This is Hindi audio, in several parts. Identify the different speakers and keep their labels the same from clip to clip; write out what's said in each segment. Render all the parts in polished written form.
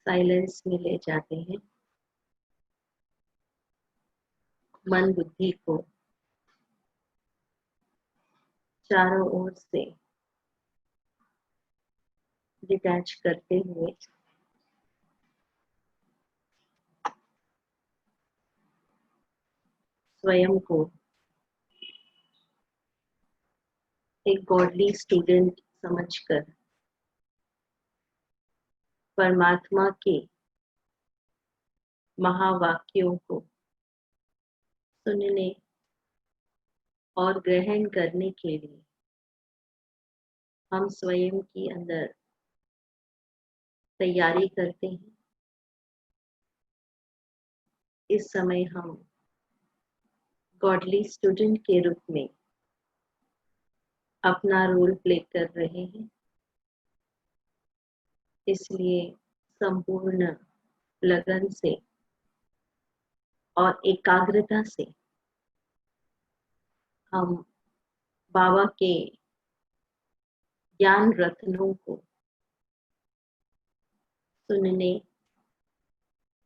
Speaker 1: साइलेंस में ले जाते हैं मन बुद्धि को, चारों ओर से डिटैच करते हुए स्वयं को एक गॉडली स्टूडेंट समझकर परमात्मा के महावाक्यों को सुनने और ग्रहण करने के लिए हम स्वयं की अंदर तैयारी करते हैं। इस समय हम गॉडली स्टूडेंट के रूप में अपना रोल प्ले कर रहे हैं, इसलिए संपूर्ण लगन से और एकाग्रता से हम बाबा के ज्ञान रत्नों को सुनने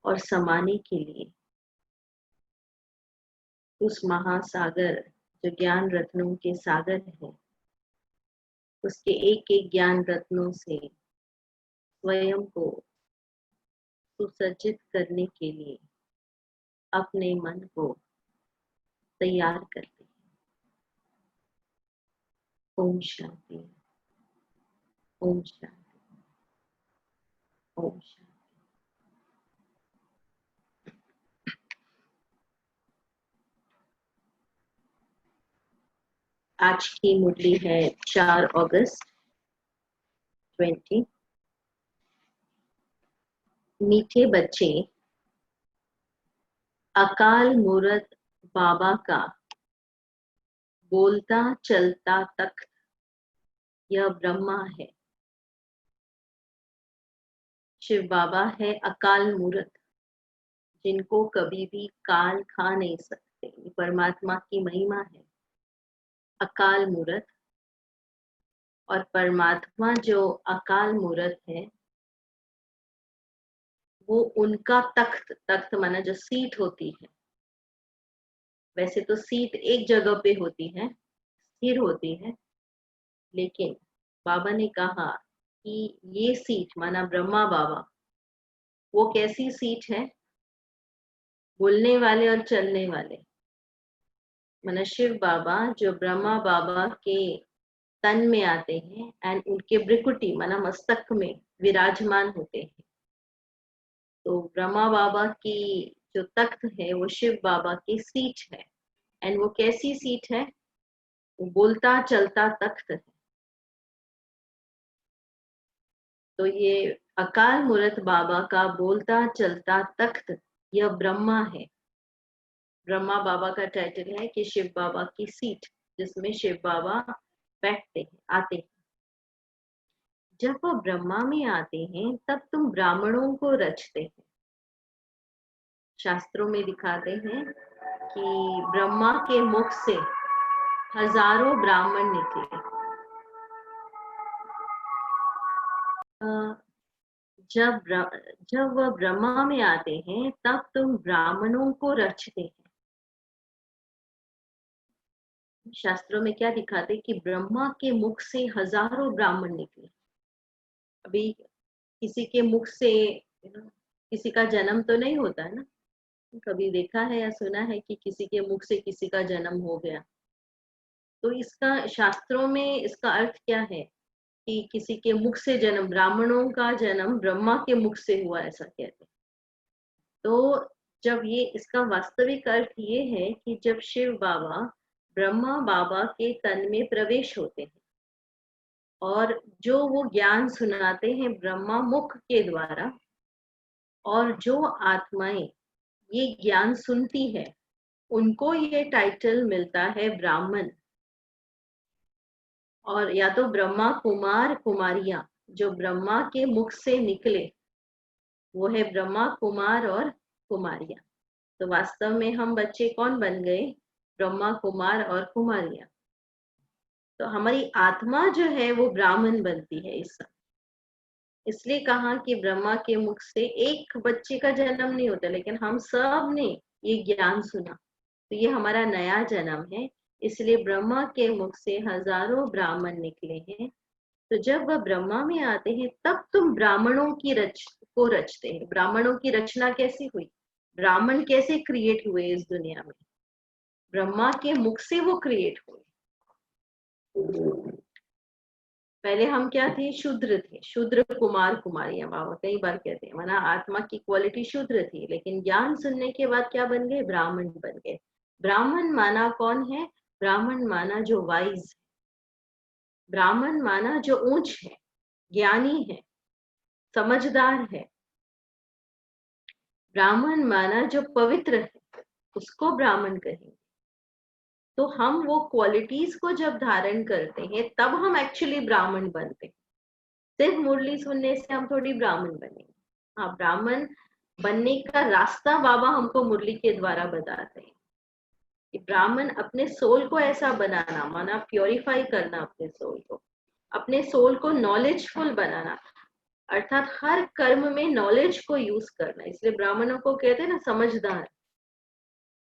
Speaker 1: और समाने के लिए उस महासागर जो ज्ञान रत्नों के सागर है, उसके एक एक ज्ञान रत्नों से स्वयं को सुसज्जित करने के लिए अपने मन को तैयार करते हैं। ओम शांति, ओम शांति, ओम शांति। आज की मुरली है 4 अगस्त 20। मीठे बच्चे, अकाल मूरत बाबा का बोलता चलता तख्त यह ब्रह्मा है। शिव बाबा है अकाल मूरत, जिनको कभी भी काल खा नहीं सकते। परमात्मा की महिमा है अकाल मूरत। और परमात्मा जो अकाल मूरत है वो उनका तख्त, तख्त माना जो सीट होती है। वैसे तो सीट एक जगह पे होती है, स्थिर होती है, लेकिन बाबा ने कहा कि ये सीट माना ब्रह्मा बाबा, वो कैसी सीट है? बोलने वाले और चलने वाले। माना शिव बाबा जो ब्रह्मा बाबा के तन में आते हैं एंड उनके ब्रिकुटी माना मस्तक में विराजमान होते हैं। तो ब्रह्मा बाबा की जो तख्त है वो शिव बाबा की सीट है। एंड वो कैसी सीट है? वो बोलता चलता तख्त है। तो ये अकाल मूरत बाबा का बोलता चलता तख्त यह ब्रह्मा है। ब्रह्मा बाबा का टाइटल है कि शिव बाबा की सीट, जिसमें शिव बाबा बैठते हैं, आते हैं। जब वो ब्रह्मा में आते हैं तब तुम ब्राह्मणों को रचते हैं। शास्त्रों में दिखाते हैं कि ब्रह्मा के मुख से हजारों ब्राह्मण निकले। जब वह ब्रह्मा में आते हैं तब तुम ब्राह्मणों को रचते हैं। शास्त्रों में क्या दिखाते कि ब्रह्मा के मुख से हजारों ब्राह्मण निकले। अभी किसी के मुख से किसी का जन्म तो नहीं होता है ना। कभी देखा है या सुना है कि किसी के मुख से किसी का जन्म हो गया? तो इसका शास्त्रों में इसका अर्थ क्या है कि किसी के मुख से जन्म, ब्राह्मणों का जन्म ब्रह्मा के मुख से हुआ, ऐसा कहते हैं। तो जब ये इसका वास्तविक अर्थ ये है कि जब शिव बाबा ब्रह्मा बाबा के तन में प्रवेश होते हैं और जो वो ज्ञान सुनाते हैं ब्रह्मा मुख के द्वारा, और जो आत्माएं ये ज्ञान सुनती है उनको ये टाइटल मिलता है ब्राह्मण। और या तो ब्रह्मा कुमार कुमारियां, जो ब्रह्मा के मुख से निकले वो है ब्रह्मा कुमार और कुमारियां। तो वास्तव में हम बच्चे कौन बन गए? ब्रह्मा कुमार और कुमारियां। तो हमारी आत्मा जो है वो ब्राह्मण बनती है इस समय। इसलिए कहा कि ब्रह्मा के मुख से एक बच्चे का जन्म नहीं होता, लेकिन हम सब ने ये ज्ञान सुना, तो ये हमारा नया जन्म है। इसलिए ब्रह्मा के मुख से हजारों ब्राह्मण निकले हैं। तो जब वह ब्रह्मा में आते हैं तब तुम ब्राह्मणों की रचते हैं। ब्राह्मणों की रचना कैसी हुई, ब्राह्मण कैसे क्रिएट हुए इस दुनिया में, ब्रह्मा के मुख से वो क्रिएट हुए। पहले हम क्या थे, शूद्र थे, शूद्र कुमार कुमारियां, बाबा कई बार कहते हैं, माना आत्मा की क्वालिटी शूद्र थी, लेकिन ज्ञान सुनने के बाद क्या बन गए, ब्राह्मण बन गए। ब्राह्मण माना कौन है, ब्राह्मण माना जो वाइज, ब्राह्मण माना जो ऊंच है, ज्ञानी है, समझदार है। ब्राह्मण माना जो पवित्र है, उसको ब्राह्मण कहेंगे। तो हम वो क्वालिटीज को जब धारण करते हैं तब हम एक्चुअली ब्राह्मण बनते हैं। सिर्फ मुरली सुनने से हम थोड़ी ब्राह्मण बनेंगे। हाँ, ब्राह्मण बनने का रास्ता बाबा हमको मुरली के द्वारा बताते हैं कि ब्राह्मण अपने सोल को ऐसा बनाना, माना प्योरीफाई करना अपने सोल को, अपने सोल को नॉलेजफुल बनाना, अर्थात हर कर्म में नॉलेज को यूज करना। इसलिए ब्राह्मणों को कहते हैं ना समझदार।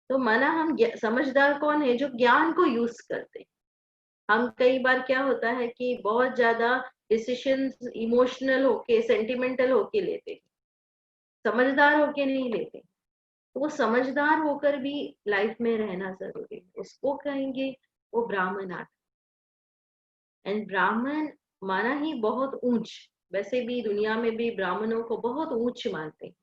Speaker 1: तो माना हम समझदार कौन है, जो ज्ञान को यूज करते हैं। हम कई बार क्या होता है कि बहुत ज्यादा डिसीजंस इमोशनल होके, सेंटिमेंटल होके लेते हैं, समझदार होके नहीं लेते। तो वो समझदार होकर भी लाइफ में रहना जरूरी है, उसको कहेंगे वो ब्राह्मण आर्ट। एंड ब्राह्मण माना ही बहुत ऊंच, वैसे भी दुनिया में भी ब्राह्मणों को बहुत ऊंच मानते हैं।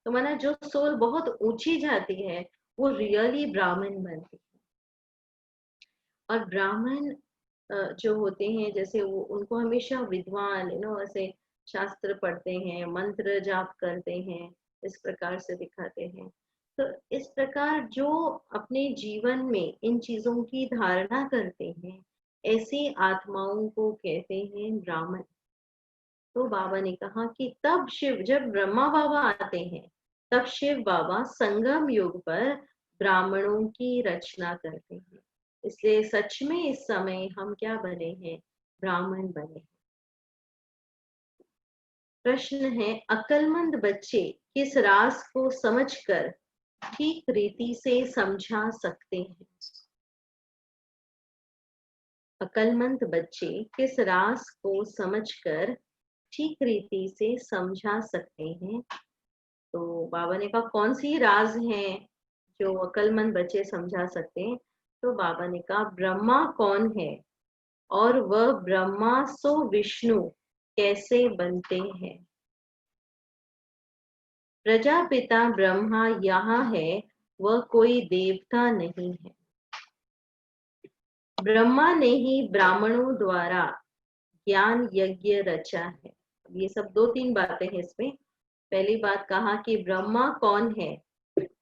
Speaker 1: तो माना जो सोल बहुत ऊंची जाती है वो रियली ब्राह्मण बनती है। और ब्राह्मण जो होते हैं, जैसे वो उनको हमेशा विद्वान, ऐसे शास्त्र पढ़ते हैं, मंत्र जाप करते हैं, इस प्रकार से दिखाते हैं। तो इस प्रकार जो अपने जीवन में इन चीजों की धारणा करते हैं, ऐसी आत्माओं को कहते हैं ब्राह्मण। तो बाबा ने कहा कि तब शिव, जब ब्रह्मा बाबा आते हैं तब शिव बाबा संगम युग पर ब्राह्मणों की रचना करते हैं। इसलिए सच में इस समय हम क्या बने हैं, ब्राह्मण बने। प्रश्न है, अक्लमंद बच्चे किस राज को समझकर ठीक रीति से समझा सकते हैं। अक्लमंद बच्चे किस राज को समझकर ठीक रीति से समझा सकते हैं। तो बाबा ने कहा कौन सी राज है जो अक्लमंद बच्चे समझा सकते हैं। तो बाबा ने कहा ब्रह्मा कौन है और वह ब्रह्मा सो विष्णु कैसे बनते हैं। प्रजापिता ब्रह्मा यहाँ है, वह कोई देवता नहीं है। ब्रह्मा ने ही ब्राह्मणों द्वारा ज्ञान यज्ञ रचा है। ये सब दो तीन बातें हैं इसमें। पहली बात कहा कि ब्रह्मा कौन है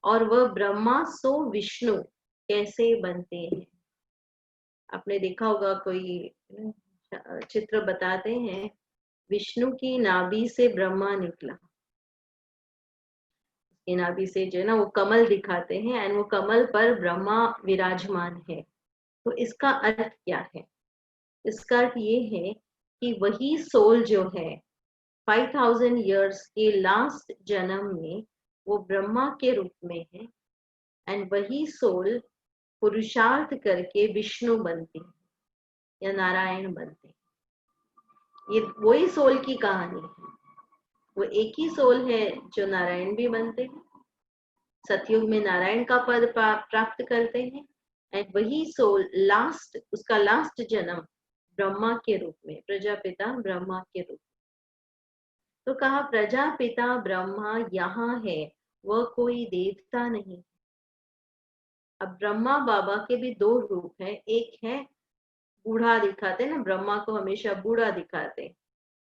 Speaker 1: और वह ब्रह्मा सो विष्णु कैसे बनते हैं। आपने देखा होगा कोई चित्र बताते हैं, विष्णु की नाभि से ब्रह्मा निकला, की नाभि से जो है ना वो कमल दिखाते हैं, एंड वो कमल पर ब्रह्मा विराजमान है। तो इसका अर्थ क्या है, इसका अर्थ ये है कि वही सोल जो है 5000 ईयर्स के लास्ट जन्म में वो ब्रह्मा के रूप में है, एंड वही सोल पुरुषार्थ करके विष्णु बनती है या नारायण बनते हैं। ये वही सोल की कहानी है। वो एक ही सोल है जो नारायण भी बनते हैं, सतयुग में नारायण का पद प्राप्त करते हैं, एंड वही सोल लास्ट, उसका लास्ट जन्म ब्रह्मा के रूप में, प्रजापिता ब्रह्मा के रूप में। तो कहा प्रजापिता ब्रह्मा यहाँ है, वह कोई देवता नहीं। अब ब्रह्मा बाबा के भी दो रूप हैं, एक है बूढ़ा दिखाते ना, ब्रह्मा को हमेशा बूढ़ा दिखाते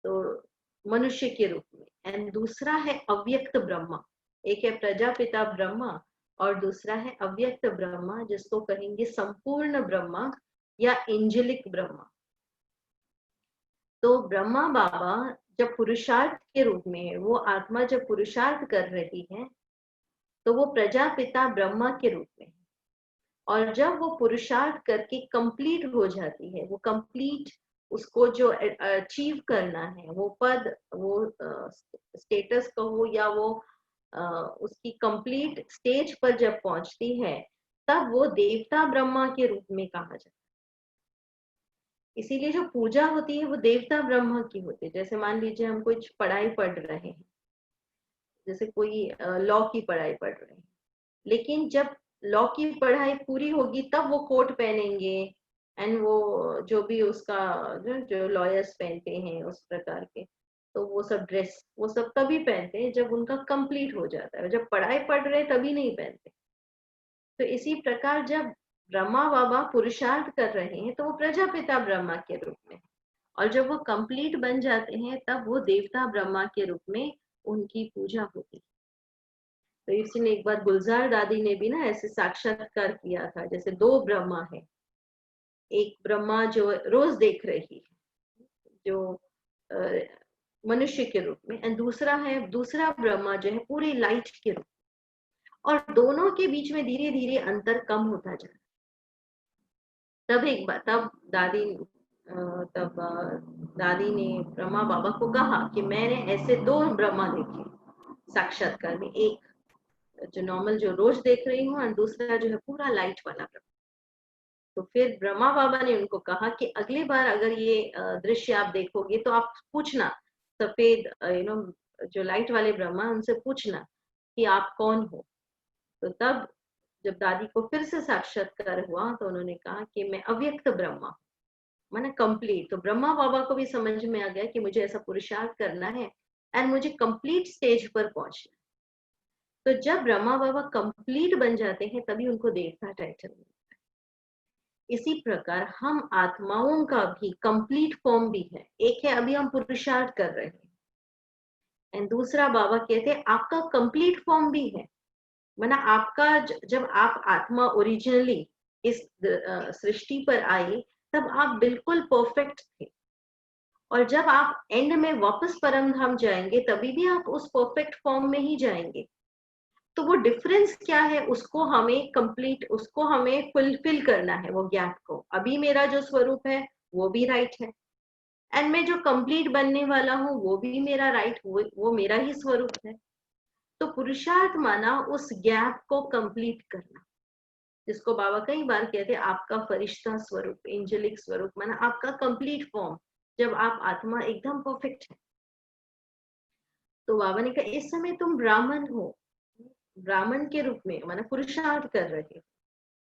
Speaker 1: तो मनुष्य के रूप में, एंड दूसरा है अव्यक्त ब्रह्मा। एक है प्रजापिता ब्रह्मा और दूसरा है अव्यक्त ब्रह्मा, जिसको कहेंगे संपूर्ण ब्रह्मा या एंजेलिक ब्रह्मा। तो ब्रह्मा बाबा जब पुरुषार्थ के रूप में है, वो आत्मा जब पुरुषार्थ कर रही है तो वो प्रजापिता ब्रह्मा के रूप में है। और जब वो पुरुषार्थ करके कंप्लीट हो जाती है, वो कंप्लीट उसको जो अचीव करना है, वो पद, वो स्टेटस कहो या वो उसकी कंप्लीट स्टेज पर जब पहुंचती है, तब वो देवता ब्रह्मा के रूप में कहा जाता है। इसीलिए जो पूजा होती है वो देवता ब्रह्मा की होती है। जैसे मान लीजिए हम कुछ पढ़ाई पढ़ रहे हैं, जैसे कोई लॉ की पढ़ाई पढ़ रहे हैं, लेकिन जब लॉ की पढ़ाई पूरी होगी तब वो कोट पहनेंगे, एंड वो जो भी उसका जो लॉयर्स पहनते हैं उस प्रकार के, तो वो सब ड्रेस वो सब तभी पहनते हैं जब उनका कंप्लीट हो जाता है। जब पढ़ाई पढ़ रहे तभी नहीं पहनते। तो इसी प्रकार जब ब्रह्मा बाबा पुरुषार्थ कर रहे हैं तो वो प्रजापिता ब्रह्मा के रूप में, और जब वो कंप्लीट बन जाते हैं तब वो देवता ब्रह्मा के रूप में उनकी पूजा होती है। तो इसलिए एक बार गुलजार दादी ने भी ना ऐसे साक्षात्कार किया था, जैसे दो ब्रह्मा है, एक ब्रह्मा जो रोज देख रही है, जो मनुष्य के रूप में, एंड दूसरा ब्रह्मा जो है पूरी लाइट के रूप में, और दोनों के बीच में धीरे धीरे अंतर कम होता जा रहा। तब एक बार तब दादी ने ब्रह्मा बाबा को कहा कि मैंने ऐसे दो ब्रह्मा देखे साक्षात्कार में, एक जो नॉर्मल जो रोज देख रही हूँ और दूसरा जो है पूरा लाइट वाला ब्रह्मा। तो फिर ब्रह्मा बाबा ने उनको कहा कि अगली बार अगर ये दृश्य आप देखोगे तो आप पूछना, सफेद जो लाइट वाले ब्रह्मा उनसे पूछना कि आप कौन हो। तो तब जब दादी को फिर से साक्षात्कार हुआ तो उन्होंने कहा कि मैं अव्यक्त ब्रह्मा हूँ, माना कंप्लीट। तो ब्रह्मा बाबा को भी समझ में आ गया कि मुझे ऐसा पुरुषार्थ करना है एंड मुझे कंप्लीट स्टेज पर पहुंचना। तो जब ब्रह्मा बाबा कंप्लीट बन जाते हैं तभी उनको देवता टाइटल मिलता है। इसी प्रकार हम आत्माओं का भी कंप्लीट फॉर्म भी है। एक है अभी हम पुरुषार्थ कर रहे हैं, एंड दूसरा बाबा कहते हैं आपका कंप्लीट फॉर्म भी है, माना आपका जब आप आत्मा ओरिजिनली इस सृष्टि पर आई तब आप बिल्कुल परफेक्ट थे, और जब आप एंड में वापस परम धाम जाएंगे तभी भी आप उस परफेक्ट फॉर्म में ही जाएंगे। तो वो डिफरेंस क्या है उसको हमें फुलफिल करना है, वो गैप को। अभी मेरा जो स्वरूप है वो भी राइट है, एंड मैं जो कंप्लीट बनने वाला हूँ वो भी मेरा राइट, वो मेरा ही स्वरूप है। तो पुरुषार्थ माना उस गैप को कंप्लीट करना, जिसको बाबा कई बार कहते हैं आपका फरिश्ता स्वरूप, एंजेलिक स्वरूप, माना आपका कंप्लीट फॉर्म, जब आप आत्मा एकदम परफेक्ट है। तो बाबा ने कहा इस समय तुम ब्राह्मण हो, ब्राह्मण के रूप में माना पुरुषार्थ कर रहे हो।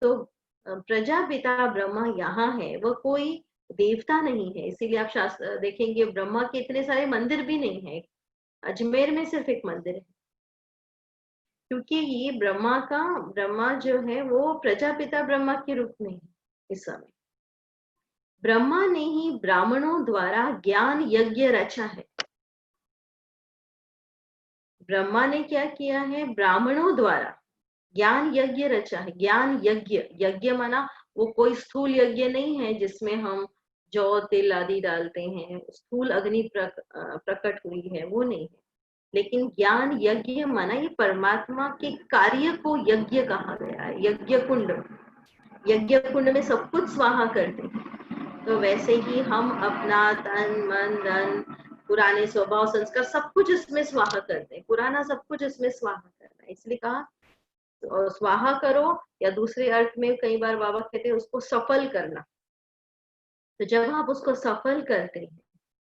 Speaker 1: तो प्रजापिता ब्रह्मा यहाँ है, वह कोई देवता नहीं है। इसीलिए आप शास्त्र देखेंगे ब्रह्मा के इतने सारे मंदिर भी नहीं है, अजमेर में सिर्फ एक मंदिर है, क्योंकि ये ब्रह्मा जो है वो प्रजापिता ब्रह्मा के रूप में है। इस समय ब्रह्मा ने ही ब्राह्मणों द्वारा ज्ञान यज्ञ रचा है। ब्रह्मा ने क्या किया है, ब्राह्मणों द्वारा ज्ञान यज्ञ रचा है। ज्ञान यज्ञ, यज्ञ माना वो कोई स्थूल यज्ञ नहीं है जिसमें हम जौ तिल आदि डालते हैं, स्थूल अग्नि प्रकट हुई है, वो नहीं है। लेकिन ज्ञान यज्ञ माना ये परमात्मा के कार्य को यज्ञ कहा गया है। यज्ञ कुंड में सब कुछ स्वाहा करते हैं। तो वैसे ही हम अपना तन मन धन पुराने स्वभाव संस्कार सब कुछ इसमें स्वाहा करते हैं, पुराना सब कुछ इसमें स्वाहा करना है। इसलिए कहा तो स्वाहा करो, या दूसरे अर्थ में कई बार बाबा कहते हैं उसको सफल करना। तो जब आप उसको सफल करते हैं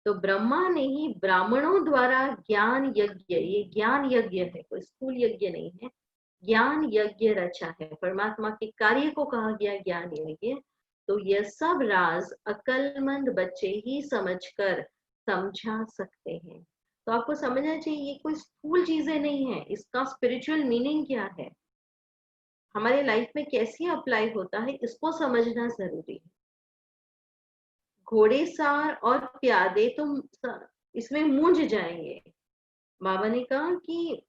Speaker 1: तो ब्रह्मा ने ही ब्राह्मणों द्वारा ज्ञान यज्ञ, ये ज्ञान यज्ञ है, कोई स्थूल यज्ञ नहीं है, ज्ञान यज्ञ रचा है। परमात्मा के कार्य को कहा गया ज्ञान यज्ञ। तो यह सब राज अक्लमंद बच्चे ही समझकर समझा सकते हैं। तो आपको समझना चाहिए ये कोई स्थूल चीजें नहीं है, इसका स्पिरिचुअल मीनिंग क्या है, हमारे लाइफ में कैसे अप्लाई होता है, इसको समझना जरूरी है। घोड़े सार और प्यादे तुम इसमें मूंझ जाएंगे। बाबा ने कहा कि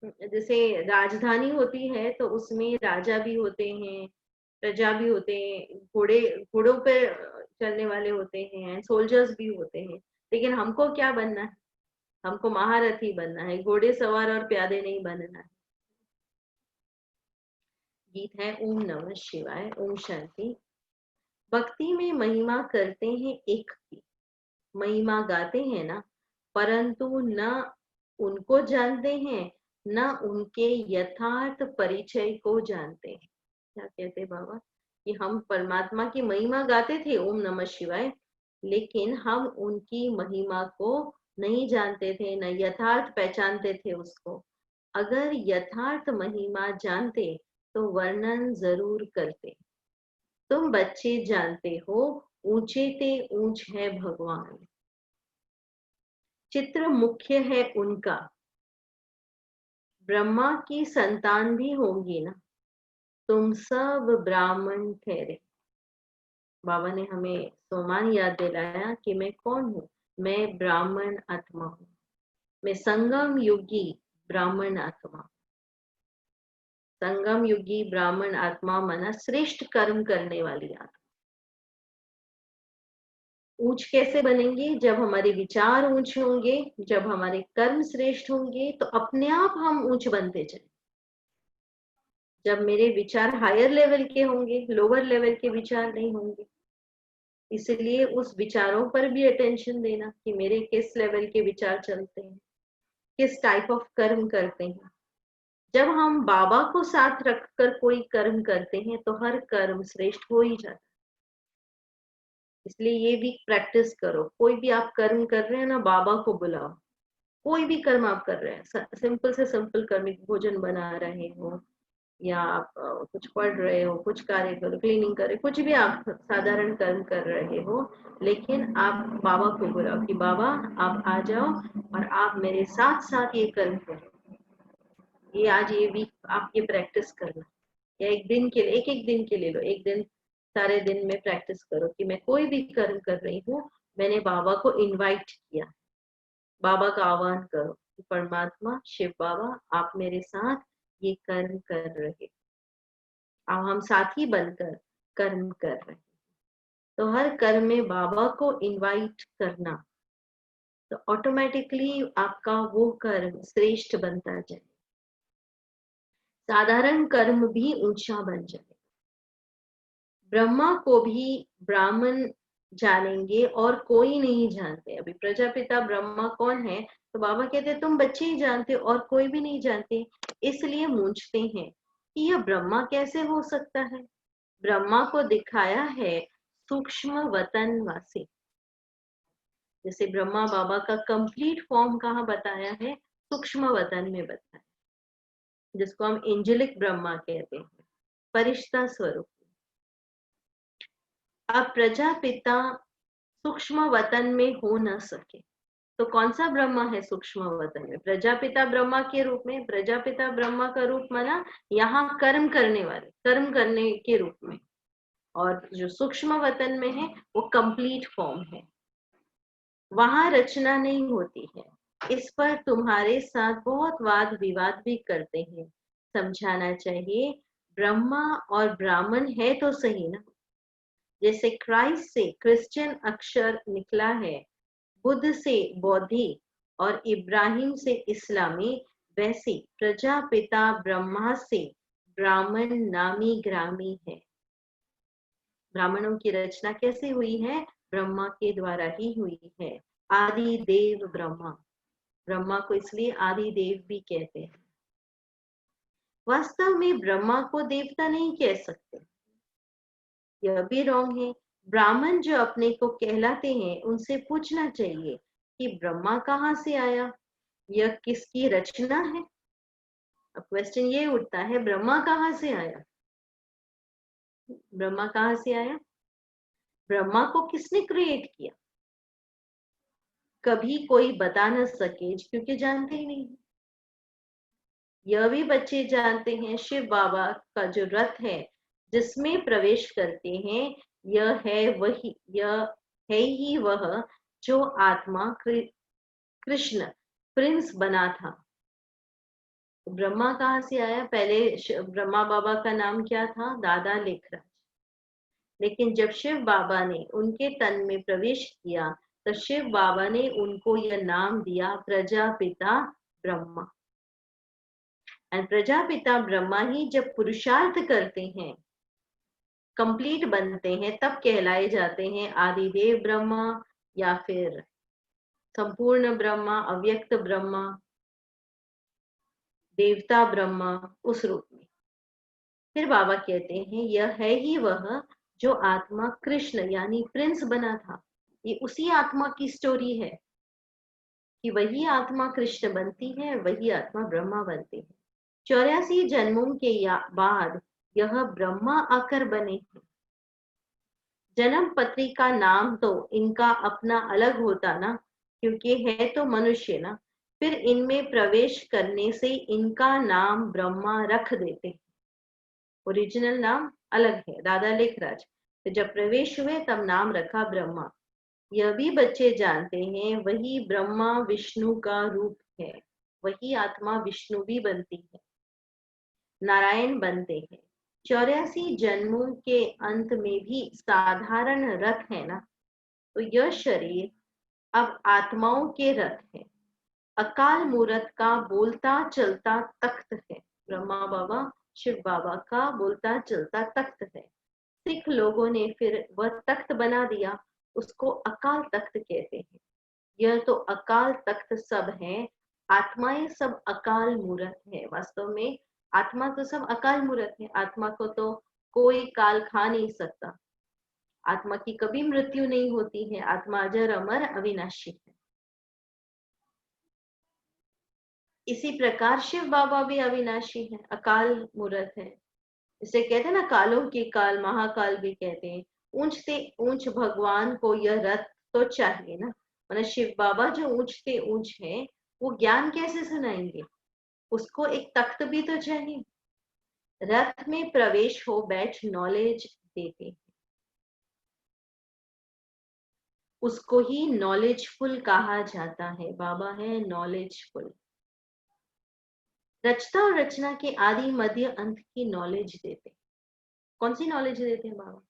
Speaker 1: जैसे राजधानी होती है तो उसमें राजा भी होते हैं, प्रजा भी होते हैं, घोड़ों पे चलने वाले होते हैं, सोल्जर्स भी होते हैं। लेकिन हमको क्या बनना है, हमको महारथी बनना है, घोड़े सवार और प्यादे नहीं बनना है। गीत है ओम नमः शिवाय, ओम शांति। भक्ति में महिमा करते हैं एक की, महिमा गाते हैं ना, परंतु न उनको जानते हैं, न उनके यथार्थ परिचय को जानते हैं। क्या कहते हैं बाबा कि हम परमात्मा की महिमा गाते थे, ओम नमः शिवाय, लेकिन हम उनकी महिमा को नहीं जानते थे, न यथार्थ पहचानते थे उसको। अगर यथार्थ महिमा जानते तो वर्णन जरूर करते। तुम बच्चे जानते हो, ऊंचे ते ऊंच है भगवान, चित्र मुख्य है उनका, ब्रह्मा की संतान भी होंगी ना, तुम सब ब्राह्मण ठहरे। बाबा ने हमें सोमान याद दिलाया कि मैं कौन हूँ, मैं ब्राह्मण आत्मा हूँ, मैं संगम युगी ब्राह्मण आत्मा। संगम युगी ब्राह्मण आत्मा मना श्रेष्ठ कर्म करने वाली आत्मा। ऊंच कैसे बनेंगे? जब हमारे विचार ऊंचे होंगे, जब हमारे कर्म श्रेष्ठ होंगे, तो अपने आप हम ऊंच बनते चले। जब मेरे विचार हायर लेवल के होंगे, लोअर लेवल के विचार नहीं होंगे। इसलिए उस विचारों पर भी अटेंशन देना कि मेरे किस लेवल के विचार चलते हैं, किस टाइप ऑफ कर्म करते हैं। जब हम बाबा को साथ रखकर कोई कर्म करते हैं तो हर कर्म श्रेष्ठ हो ही जाता है। इसलिए ये भी प्रैक्टिस करो, कोई भी आप कर्म कर रहे हैं ना, बाबा को बुलाओ। कोई भी कर्म आप कर रहे हैं, सिंपल से सिंपल कर्म, भोजन बना रहे हो या आप कुछ पढ़ रहे हो, कुछ कार्य करो, क्लीनिंग कर रहे, कुछ भी आप साधारण कर्म कर रहे हो, लेकिन आप बाबा को बुलाओ कि बाबा आप आ जाओ और आप मेरे साथ साथ ये कर्म करो। ये आज ये वीक आप ये प्रैक्टिस करना, या एक दिन के लिए, एक एक दिन के लिए लो, एक दिन सारे दिन में प्रैक्टिस करो कि मैं कोई भी कर्म कर रही हूँ, मैंने बाबा को इनवाइट किया, बाबा का आह्वान करो कि परमात्मा शिव बाबा आप मेरे साथ ये कर्म कर रहे, अब हम साथी बनकर कर्म कर रहे हैं। तो हर कर्म में बाबा को इनवाइट करना, तो ऑटोमेटिकली आपका वो कर्म श्रेष्ठ बनता जाए, साधारण कर्म भी ऊंचा बन जाए। ब्रह्मा को भी ब्राह्मण जानेंगे और कोई नहीं जानते। अभी प्रजापिता ब्रह्मा कौन है, तो बाबा कहते हैं तुम बच्चे ही जानते हो और कोई भी नहीं जानते। इसलिए मूंझते हैं कि यह ब्रह्मा कैसे हो सकता है। ब्रह्मा को दिखाया है सूक्ष्म वतन वासी, जैसे ब्रह्मा बाबा का कंप्लीट फॉर्म कहाँ बताया है, सूक्ष्म वतन में बताया, जिसको हम एंजेलिक ब्रह्मा कहते हैं, फरिश्ता स्वरूप। अब प्रजापिता सूक्ष्म वतन में हो न सके, तो कौन सा ब्रह्मा है सूक्ष्म वतन में? प्रजापिता ब्रह्मा के रूप में। प्रजापिता ब्रह्मा का रूप माना यहाँ कर्म करने वाले, कर्म करने के रूप में, और जो सूक्ष्म वतन में है वो कंप्लीट फॉर्म है, वहां रचना नहीं होती है। इस पर तुम्हारे साथ बहुत वाद विवाद भी करते हैं, समझाना चाहिए। ब्रह्मा और ब्राह्मण है तो सही ना, जैसे क्राइस्ट से क्रिश्चियन अक्षर निकला है, बुद्ध से बौद्धि और इब्राहिम से इस्लामी, वैसे प्रजापिता ब्रह्मा से ब्राह्मण नामी ग्रामी है। ब्राह्मणों की रचना कैसे हुई है? ब्रह्मा के द्वारा ही हुई है। आदि देव ब्रह्मा, ब्रह्मा को इसलिए आदि देव भी कहते हैं। वास्तव में ब्रह्मा को देवता नहीं कह सकते, यह भी रॉन्ग है। ब्राह्मण जो अपने को कहलाते हैं उनसे पूछना चाहिए कि ब्रह्मा कहाँ से आया, यह किसकी रचना है। अब क्वेश्चन ये उठता है, ब्रह्मा कहाँ से आया? ब्रह्मा कहाँ से आया? ब्रह्मा को किसने क्रिएट किया? कभी कोई बता न सके, क्योंकि जानते ही नहीं। यह भी बच्चे जानते हैं, शिव बाबा का जो रथ है जिसमें प्रवेश करते हैं, यह है ही वह जो आत्मा कृष्ण प्रिंस बना था। ब्रह्मा कहाँ से आया? पहले ब्रह्मा बाबा का नाम क्या था? दादा लेखराज। लेकिन जब शिव बाबा ने उनके तन में प्रवेश किया तो शिव बाबा ने उनको यह नाम दिया प्रजापिता ब्रह्मा। एंड प्रजापिता ब्रह्मा ही जब पुरुषार्थ करते हैं, कंप्लीट बनते हैं तब कहलाए जाते हैं आदिदेव ब्रह्मा, या फिर संपूर्ण ब्रह्मा, अव्यक्त ब्रह्मा, देवता ब्रह्मा, उस रूप में। फिर बाबा कहते हैं यह है ही वह जो आत्मा कृष्ण यानी प्रिंस बना था। ये उसी आत्मा की स्टोरी है कि वही आत्मा कृष्ण बनती है, वही आत्मा ब्रह्मा बनती है। 84 जन्मों के बाद यह ब्रह्मा आकर बने हैं। जन्म पत्री का नाम तो इनका अपना अलग होता ना, क्योंकि है तो मनुष्य ना। फिर इनमें प्रवेश करने से इनका नाम ब्रह्मा रख देते हैं। ओरिजिनल नाम अलग है, दादा लेखराज। तो जब प्रवेश हुए तब नाम रखा ब्रह्मा। यह भी बच्चे जानते हैं वही ब्रह्मा विष्णु का रूप है। वही आत्मा विष्णु भी बनती है, नारायण बनते हैं। 84 जन्मों के अंत में भी साधारण रथ है ना, तो यह शरीर अब आत्माओं के रथ है। अकाल मूरत का बोलता चलता तख्त है। ब्रह्मा बाबा शिव बाबा का बोलता चलता तख्त है। सिख लोगों ने फिर वह तख्त बना दिया, उसको अकाल तख्त कहते हैं। यह तो अकाल तख्त सब है, आत्माएं सब अकाल मूरत है। वास्तव में आत्मा तो सब अकाल मूरत है। आत्मा को तो कोई काल खा नहीं सकता। आत्मा की कभी मृत्यु नहीं होती है। आत्मा अजर अमर अविनाशी है। इसी प्रकार शिव बाबा भी अविनाशी है, अकाल मूरत है। इसे कहते हैं ना कालों के काल, महाकाल भी कहते हैं। ऊंचते ऊंच भगवान को यह रथ तो चाहिए ना। मतलब शिव बाबा जो ऊंचते ऊंच है, वो ज्ञान कैसे सुनाएंगे? उसको एक तख्त भी तो चाहिए। रथ में प्रवेश हो बैठ नॉलेज देते हैं, उसको ही नॉलेजफुल कहा जाता है। बाबा है नॉलेजफुल। रचता और रचना के आदि मध्य अंत की नॉलेज देते। कौन सी नॉलेज देते हैं बाबा?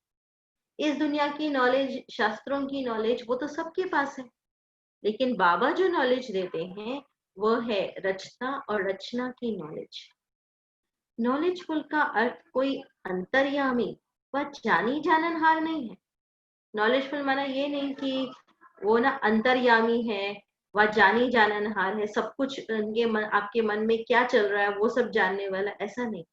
Speaker 1: इस दुनिया की नॉलेज, शास्त्रों की नॉलेज, वो तो सबके पास है। लेकिन बाबा जो नॉलेज देते हैं वो है रचना और रचना की नॉलेज। नॉलेजफुल का अर्थ कोई अंतर्यामी व जानी जाननहार नहीं है। नॉलेजफुल माना ये नहीं कि वो ना अंतर्यामी है व जानी जाननहार है, सब कुछ उनके मन, आपके मन में क्या चल रहा है वो सब जानने वाला, ऐसा नहीं।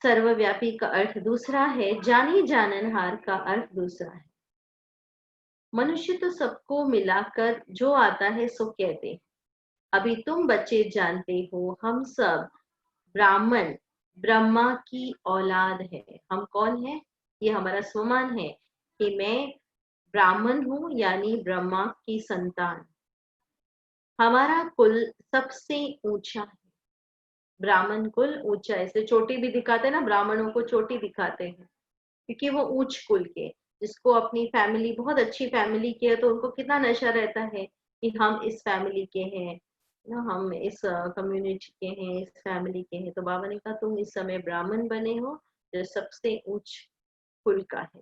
Speaker 1: सर्वव्यापी का अर्थ दूसरा है, जानी जाननहार का अर्थ दूसरा है। मनुष्य तो सबको मिलाकर जो आता है सो कहते हैं। अभी तुम बच्चे जानते हो हम सब ब्राह्मण ब्रह्मा की औलाद है। हम कौन है? ये हमारा स्वमान है कि मैं ब्राह्मण हूं, यानी ब्रह्मा की संतान। हमारा कुल सबसे ऊंचा है। ब्राह्मण कुल ऊंचा, ऐसे चोटी भी दिखाते हैं ना, ब्राह्मणों को चोटी दिखाते हैं क्योंकि वो उच्च कुल के। जिसको अपनी फैमिली बहुत अच्छी फैमिली की है तो उनको कितना नशा रहता है कि हम इस फैमिली के हैं ना, हम इस कम्युनिटी के हैं, इस फैमिली के हैं। तो बाबा ने कहा तुम इस समय ब्राह्मण बने हो जो सबसे उच्च कुल का है।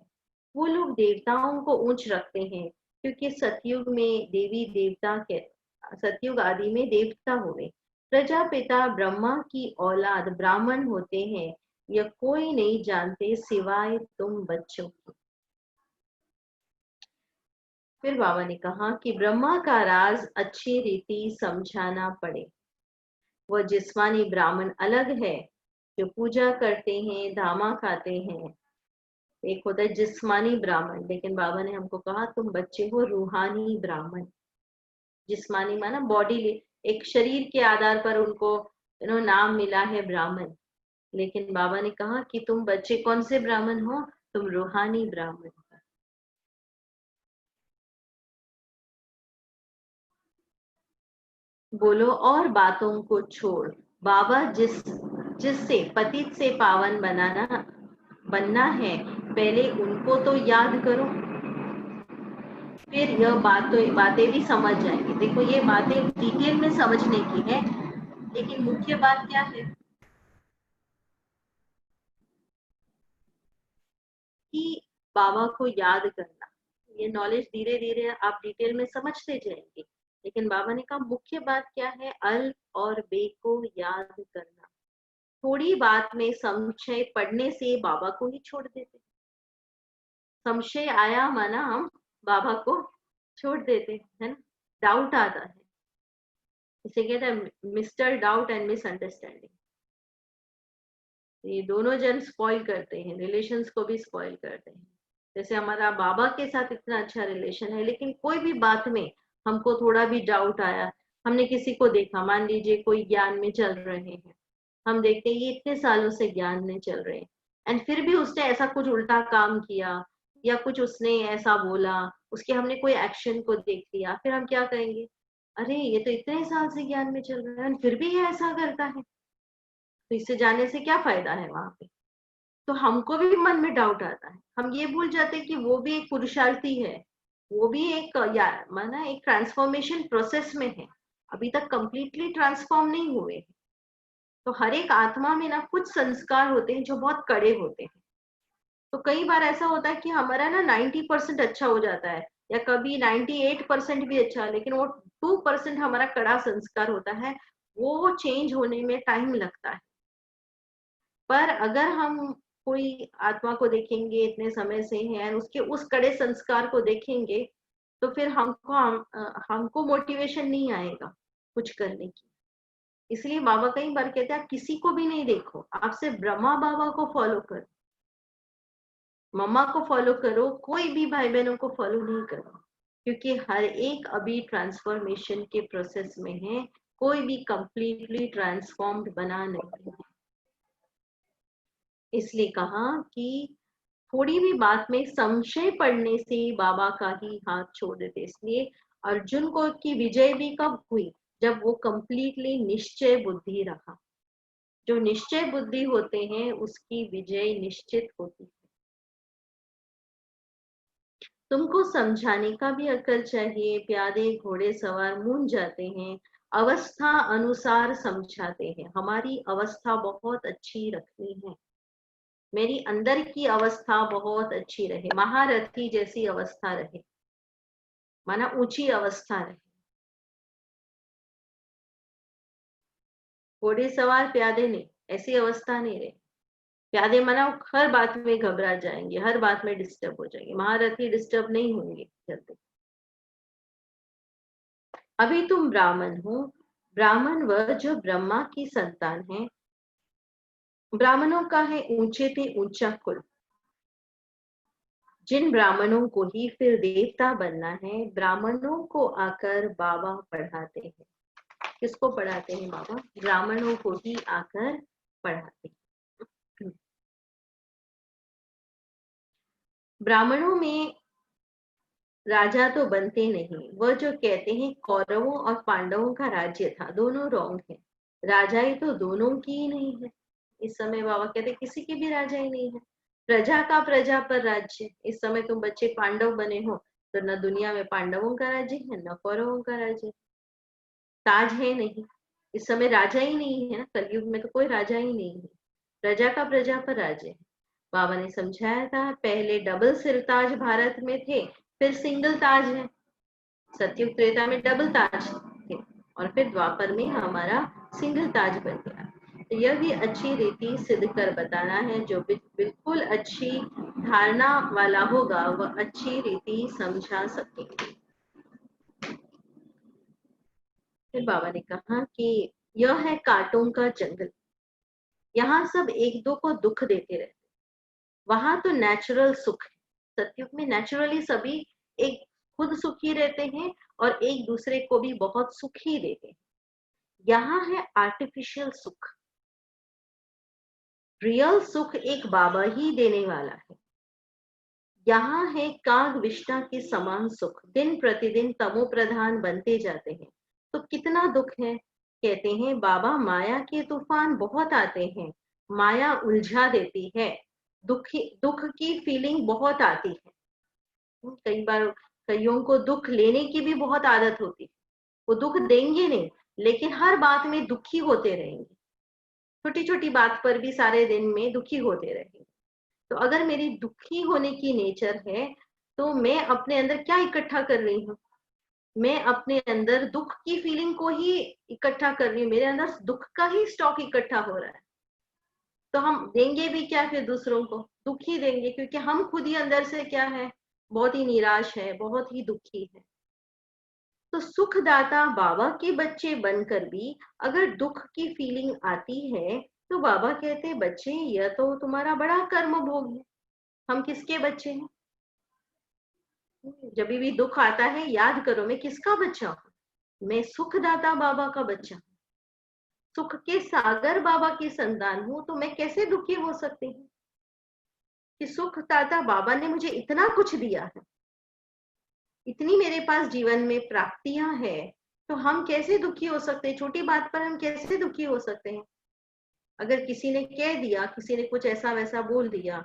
Speaker 1: वो लोग देवताओं को ऊंच रखते हैं क्योंकि सतयुग में देवी देवता के, सतयुग आदि में देवता हुए। प्रजापिता ब्रह्मा की औलाद ब्राह्मण होते हैं, यह कोई नहीं जानते सिवाय तुम बच्चों के। फिर बाबा ने कहा कि ब्रह्मा का राज अच्छी रीति समझाना पड़े। वह जिस्मानी ब्राह्मण अलग है जो पूजा करते हैं, धामा खाते हैं। एक होता है जिस्मानी ब्राह्मण, लेकिन बाबा ने हमको कहा तुम बच्चे हो रूहानी ब्राह्मण। जिस्मानी माना बॉडी, एक शरीर के आधार पर उनको नाम मिला है ब्राह्मण। लेकिन बाबा ने कहा कि तुम बच्चे कौन से ब्राह्मण हो? तुम रूहानी ब्राह्मण हो। बोलो और बातों को छोड़। बाबा जिससे पतित से पावन बनना है, पहले उनको तो याद करो, फिर यह बातें भी समझ जाएंगे। देखो ये बातें डिटेल में समझने की है, लेकिन मुख्य बात क्या है कि बाबा को याद करना। ये नॉलेज धीरे धीरे आप डिटेल में समझते जाएंगे। लेकिन बाबा ने कहा मुख्य बात क्या है? अल और बे को याद करना। थोड़ी बात में संशय पड़ने से बाबा को ही छोड़ देते। संशय आया माना हम बाबा को छोड़ देते है ना, डाउट आता है, इसे कहते हैं मिस्टर डाउट एंड मिसअंडरस्टैंडिंग। ये दोनों जन स्पॉइल करते हैं, रिलेशंस को भी स्पॉइल करते हैं। जैसे हमारा बाबा के साथ इतना अच्छा रिलेशन है, लेकिन कोई भी बात में हमको थोड़ा भी डाउट आया, हमने किसी को देखा, मान लीजिए कोई ज्ञान में चल रहे हैं, हम देखते हैं ये इतने सालों से ज्ञान में चल रहे हैं, एंड फिर भी उसने ऐसा कुछ उल्टा काम किया या कुछ उसने ऐसा बोला, उसके हमने कोई एक्शन को देख लिया, फिर हम क्या कहेंगे, अरे ये तो इतने साल से ज्ञान में चल रहा है और फिर भी ये ऐसा करता है, तो इससे जाने से क्या फायदा है वहां पे। तो हमको भी मन में डाउट आता है, हम ये भूल जाते हैं कि वो भी एक पुरुषार्थी है, वो भी एक या माना एक ट्रांसफॉर्मेशन प्रोसेस में है, अभी तक कंप्लीटली ट्रांसफॉर्म नहीं हुए। तो हर एक आत्मा में ना कुछ संस्कार होते हैं जो बहुत कड़े होते हैं। तो कई बार ऐसा होता है कि हमारा ना 90% अच्छा हो जाता है, या कभी 98% भी अच्छा, लेकिन वो 2% हमारा कड़ा संस्कार होता है, वो चेंज होने में टाइम लगता है। पर अगर हम कोई आत्मा को देखेंगे इतने समय से है, उसके उस कड़े संस्कार को देखेंगे, तो फिर हमको मोटिवेशन नहीं आएगा कुछ करने की। इसलिए बाबा कई बार कहते हैं आप किसी को भी नहीं देखो, आप सिर्फ ब्रह्मा बाबा को फॉलो करो, मम्मा को फॉलो करो, कोई भी भाई बहनों को फॉलो नहीं करो, क्योंकि हर एक अभी ट्रांसफॉर्मेशन के प्रोसेस में है, कोई भी कंप्लीटली ट्रांसफॉर्म्ड बना नहीं है। इसलिए कहा कि थोड़ी भी बात में संशय पड़ने से बाबा का ही हाथ छोड़ देते। इसलिए अर्जुन को की विजय भी कब हुई, जब वो कंप्लीटली निश्चय बुद्धि रहा। जो निश्चय बुद्धि होते हैं उसकी विजय निश्चित होती है। तुमको समझाने का भी अक्ल चाहिए, प्यादे घोड़े सवार मूंझ जाते हैं, अवस्था अनुसार समझाते हैं। हमारी अवस्था बहुत अच्छी रखनी है, मेरी अंदर की अवस्था बहुत अच्छी रहे, महारथी जैसी अवस्था रहे, माना ऊंची अवस्था रहे। घोड़े सवार प्यादे नहीं, ऐसी अवस्था नहीं रहे। प्यादे माना हर बात में घबरा जाएंगे, हर बात में डिस्टर्ब हो जाएंगे, महारथी डिस्टर्ब नहीं होंगे जल्दी। अभी तुम ब्राह्मण हो, ब्राह्मण वह जो ब्रह्मा की संतान है, ब्राह्मणों का है ऊंचे से ऊंचा कुल। जिन ब्राह्मणों को ही फिर देवता बनना है, ब्राह्मणों को आकर बाबा पढ़ाते हैं। किसको पढ़ाते हैं बाबा? ब्राह्मणों को ही आकर पढ़ाते हैं। ब्राह्मणों में राजा तो बनते नहीं, वह जो कहते हैं कौरवों और पांडवों का राज्य था, दोनों रॉन्ग है। राजाई तो दोनों की ही नहीं है। इस समय बाबा कहते किसी की भी राजाई नहीं है। प्रजा का प्रजा पर राज्य। इस समय तुम बच्चे पांडव बने हो, तो न दुनिया में पांडवों का राज्य है न कौरवों का राज्य। ताज है नहीं, इस समय राजा ही नहीं है ना, कलयुग में तो कोई राजा ही नहीं है। प्रजा का प्रजा पर राज्य है। बाबा ने समझाया था, पहले डबल सिर ताज भारत में थे, फिर सिंगल ताज है। सतयुग त्रेता में डबल ताज थे और फिर द्वापर में हमारा सिंगल ताज बन गया। तो यह भी अच्छी रीति सिद्ध कर बताना है, जो बिल्कुल अच्छी धारणा वाला होगा वह अच्छी रीति समझा सकेगा। फिर बाबा ने कहा कि यह है कांटों का जंगल, यहाँ सब एक दो को दुख देते रहते, वहां तो नेचुरल सुख है। सतयुग में नेचुरली सभी एक खुद सुखी रहते हैं और एक दूसरे को भी बहुत सुख ही देते हैं। यहाँ है आर्टिफिशियल सुख, रियल सुख एक बाबा ही देने वाला है। यहाँ है काग विष्णा के समान सुख, दिन प्रतिदिन तमो प्रधान बनते जाते हैं, तो कितना दुख है। कहते हैं बाबा माया के तूफान बहुत आते हैं, माया उलझा देती है, दुख की फीलिंग बहुत आती है। कई बार कईयों को दुख लेने की भी बहुत आदत होती है, वो दुख देंगे नहीं, लेकिन हर बात में दुखी होते रहेंगे, छोटी छोटी बात पर भी सारे दिन में दुखी होते रहेंगे। तो अगर मेरी दुखी होने की नेचर है, तो मैं अपने अंदर क्या इकट्ठा कर रही हूँ? मैं अपने अंदर दुख की फीलिंग को ही इकट्ठा कर रही हूँ, मेरे अंदर दुख का ही स्टॉक इकट्ठा हो रहा है। तो हम देंगे भी क्या फिर दूसरों को? दुख ही देंगे, क्योंकि हम खुद ही अंदर से क्या है, बहुत ही निराश है, बहुत ही दुखी है। तो सुखदाता बाबा के बच्चे बनकर भी अगर दुख की फीलिंग आती है, तो बाबा कहते हैं बच्चे यह तो तुम्हारा बड़ा कर्म भोग है। हम किसके बच्चे हैं? जब भी दुख आता है याद करो मैं किसका बच्चा हूँ? मैं सुखदाता बाबा का बच्चा हूँ, सुख के सागर बाबा की संतान हूँ। तो मैं कैसे दुखी हो सकती हूँ कि सुखदाता बाबा ने मुझे इतना कुछ दिया है, इतनी मेरे पास जीवन में प्राप्तियां हैं, तो हम कैसे दुखी हो सकते हैं? छोटी बात पर हम कैसे दुखी हो सकते हैं? अगर किसी ने कह दिया, किसी ने कुछ ऐसा वैसा बोल दिया,